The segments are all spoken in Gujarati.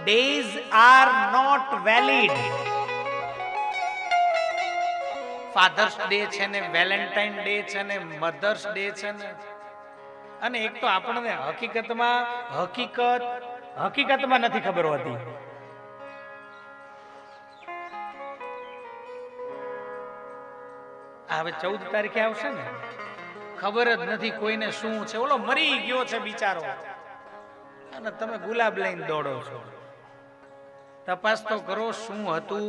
days are not valid. Fathers day છે ને, વેલેન્ટાઇન ડે છે ને, મધર્સ ડે છે ને, અને એક તો આપણને હકીકતમાં નથી ખબર હોતી. હવે 14 તારીખે આવશે ને, ખબર જ નથી કોઈને શું છે. ઓલો મરી ગયો છે બિચારો, અને તમે ગુલાબ લઈને દોડો છો. તપાસ તો કરો શું હતું.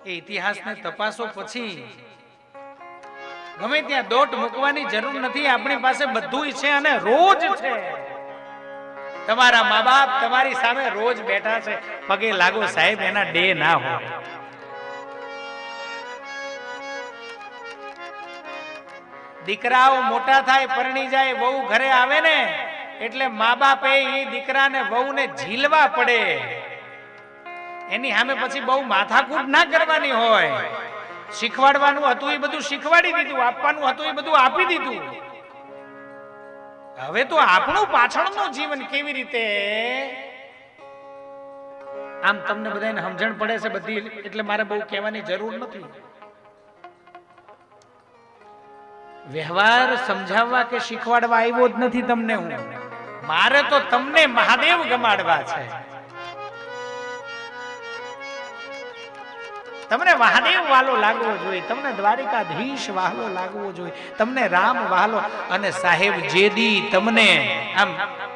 એ ઇતિહાસને તપાસો, પછી ગમે ત્યાં દોટ મૂકવાની જરૂર નથી. આપણી પાસે બધું છે અને રોજ છે. તમારા મા બાપ તમારી સામે રોજ બેઠા છે, પગે લાગો સાહેબ, એના ડે ના હોય. દીકરાઓ મોટા થાય, પરણી જાય, વહુ ઘરે આવે ને એટલે મા બાપે એ દીકરાને વહુને ઝીલવા પડે. એની સામે પછી બહુ માથાકૂટ ના કરવાની હોય. શીખવાડવાનું હતું એ બધું શીખવાડી દીધું, આપવાનું હતું એ બધું આપી દીધું. હવે તો આપણું પાછળનું જીવન કેવી રીતે, આમ તમને બધાને સમજણ પડે છે બધી, એટલે મારે બહુ કહેવાની જરૂર નથી. વ્યવહાર સમજાવવા કે શીખવાડવા આવ્યો જ નથી તમને હું. મારે તો તમને મહાદેવ ગમાડવા છે. તમને મહાદેવ વાલો લાગવો જોઈએ, તમને દ્વારિકાધીશ વાલો લાગવો જોઈએ, તમને રામ વાલો. અને સાહેબ જેદી તમને આમ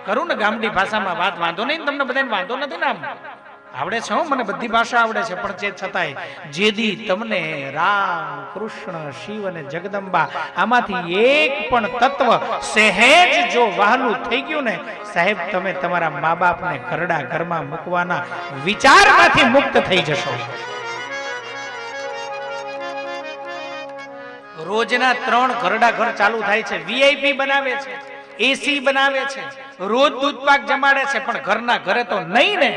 કરું ને ગામડી ભાષામાં વાત, વાંધો નહીં તમને બધાને વાંધો નથી ને, આમ આવડે છે, મને બધી ભાષા આવડે છે, પણ તે છતાંય જેદી તમને રામ, કૃષ્ણ, શિવ અને જગદંબા આમાંથી એક પણ તત્વ સહેજ જો વહાલું થઈ ગયું ને સાહેબ, તમે તમારા મા બાપને ઘરડા ઘરમાં મૂકવાના વિચારમાંથી મુક્ત થઈ જશો. રોજના 3 ઘરડા ઘર ચાલુ થાય છે. વીઆઈપી બનાવે છે, એસી બનાવે છે, રોજ દૂધ પાક જમાડે છે, પણ ઘરના ઘરે તો નહીં ને.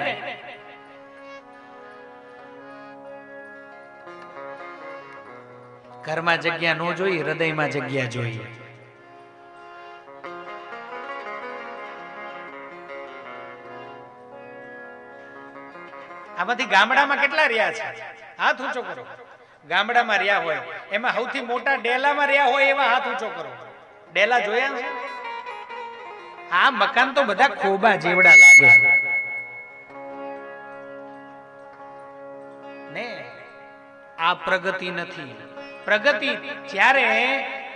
ઘરમાં જગ્યા ન જોઈએ, હૃદયમાં જગ્યા જોઈએ. આમાંથી ગામડામાં કેટલા રહ્યા છે? હાથ ઊંચો કરો. ગામડામાં રહ્યા હોય એમાં સૌથી મોટા ડેલામાં રહ્યા હોય એવા હાથ ઊંચો કરો. ડેલા જોયા છે? આ મકાન તો બધા ખોબા જેવડા લાગે ને. આ પ્રગતિ નથી. પ્રગતિ જ્યારે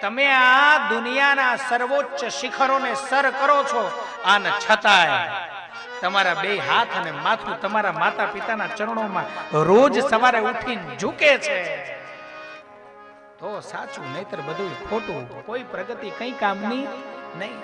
તમે આ દુનિયાના સર્વોચ્ચ શિખરોને સર કરો છો, અને છતાંય તમારા 2 હાથ અને માથું તમારા માતા પિતાના ચરણોમાં રોજ સવારે ઉઠીને ઝૂકે છે, તો સાચું, નહીતર બધું ખોટું. કોઈ પ્રગતિ કઈ કામની નહીં.